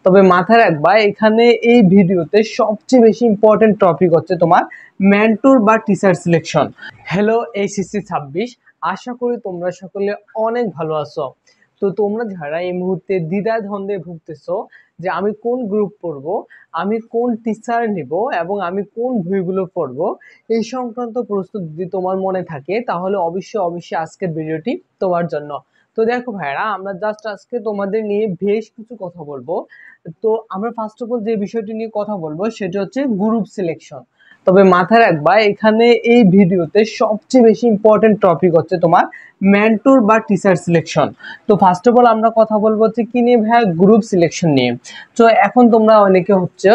তবে মাথায় রাখবা এখানে এই ভিডিওতে সবচেয়ে বেশি ইম্পর্টেন্ট টপিক হচ্ছে তোমার মেন্টর বা টিচার সিলেকশন। হ্যালো এইচএসসি 26, আশা করি তোমরা সকলে অনেক ভালো আছো। তো তোমরা যারা এই মুহূর্তে দ্বিধায় দ্বন্দ্বে ভুগতেছো যে আমি কোন গ্রুপ পড়বো, আমি কোন টিচার নিব এবং আমি কোন বইগুলো পড়বো, এই সংক্রান্ত প্রশ্ন যদি তোমার মনে থাকে তাহলে অবশ্যই আজকের ভিডিওটি তোমার জন্য। তো দেখো ভাইরা, আমরা জাস্ট আজকে তোমাদের নিয়ে বেশ কিছু কথা বলবো। তো আমরা ফার্স্ট অফ অল যে বিষয়টি নিয়ে কথা বলবো সেটা হচ্ছে গ্রুপ সিলেকশন। তবে মাথায় রাখবা এখানে এই ভিডিওতে সবচেয়ে বেশি ইম্পর্টেন্ট টপিক হচ্ছে তোমার মেন্টর বা টিচার সিলেকশন। তো ফার্স্ট অফ অল আমরা কথা বলবো হচ্ছে কি নিয়ে ভাইয়া, গ্রুপ সিলেকশন নিয়ে। তো এখন তোমরা অনেকে হচ্ছে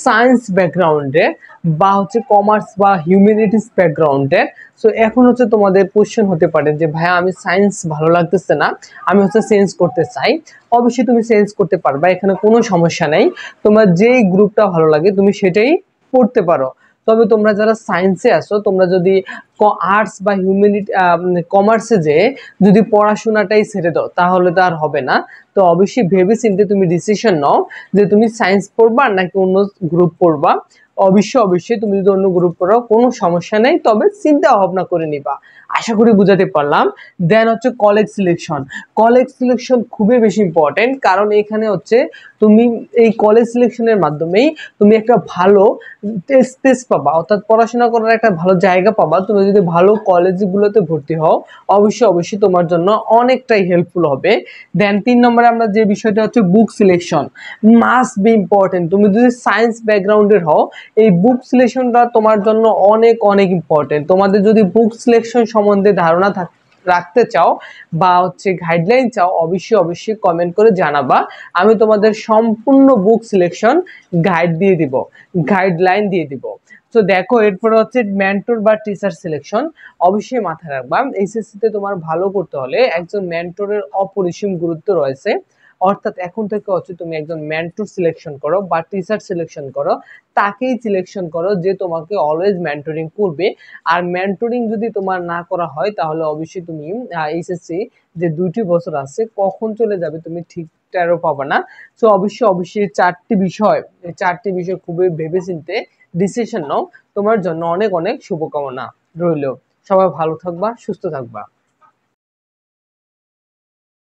সায়েন্স ব্যাকগ্রাউন্ডে বা হচ্ছে কমার্স বা হিউম্যানিটিস ব্যাকগ্রাউন্ডে। সো এখন হচ্ছে তোমাদের কোশ্চেন হতে পারে যে ভাইয়া আমি সায়েন্স ভালো লাগতেছে না, আমি হচ্ছে চেঞ্জ করতে চাই। অবশ্যই তুমি চেঞ্জ করতে পারবা, এখানে কোনো সমস্যা নেই। তোমার যেই গ্রুপটা ভালো লাগে তুমি সেটাই পড়তে পারো। তবে তোমরা যারা সায়েন্সে আসো, তোমরা যদি আর্টস বা হিউম্যানিটি কমার্সে যে যদি পড়াশোনাটাই ছেড়ে দাও তাহলে তো আর হবে না। তো অবশ্যই ভেবে চিন্তে তুমি ডিসিশন নাও যে তুমি সায়েন্স পড়বা নাকি অন্য গ্রুপ পড়বা। অবশ্যই তুমি যদি অন্য গ্রুপ পড়ো কোনো সমস্যা নেই, তবে চিন্তা ভাবনা করে নিবা। আশা করি বুঝাতে পারলাম। দেন হচ্ছে কলেজ সিলেকশন। কলেজ সিলেকশন খুবই বেশি ইম্পর্টেন্ট, কারণ এখানে হচ্ছে তুমি এই কলেজ সিলেকশনের মাধ্যমেই তুমি একটা ভালো স্পেস পাবা, অর্থাৎ পড়াশোনা করার একটা ভালো জায়গা পাবা। তুমি যদি ভালো কলেজগুলোতে ভর্তি হও অবশ্যই তোমার জন্য অনেকটাই হেল্পফুল হবে। দেন 3 নম্বরে আমরা যে বিষয়টা হচ্ছে বুক সিলেকশন, মাস্ট বি ইম্পর্টেন্ট। তুমি যদি সায়েন্স ব্যাকগ্রাউন্ডের হও, এই বুক সিলেকশনটা তোমার জন্য অনেক অনেক ইম্পর্টেন্ট। তোমাদের যদি বুক সিলেকশন সম্বন্ধে ধারণা রাখতে চাও বা হচ্ছে গাইডলাইন চাও, অবশ্যই কমেন্ট করে জানাবা। আমি তোমাদের সম্পূর্ণ বুক সিলেকশন গাইডলাইন দিয়ে দিব। তো দেখো, এরপরে হচ্ছে মেন্টর বা টিচার সিলেকশন। অবশ্যই মাথায় রাখবা এইচএসসি তে তোমার ভালো করতে হলে একজন মেন্টরের অপরিসীম গুরুত্ব রয়েছে। অর্থাৎ এখন থেকে হচ্ছে তুমি একজন মেন্টর সিলেকশন করো বা টিচার সিলেকশন করো, তাকেই সিলেকশন করো যে তোমাকে অলওয়েজ মেন্টরিং করবে। আর মেন্টরিং যদি তোমার না করা হয় তাহলে অবশ্যই তুমি এইচএসসি যে 2টি বছর আছে কখন চলে যাবে তুমি ঠিক টেরও পাবে না। তো অবশ্যই এই চারটি বিষয় খুবই ভেবেচিন্তে ডিসিশন নাও। তোমার জন্য অনেক অনেক শুভকামনা রইল। সবাই ভালো থাকবা, সুস্থ থাকবা।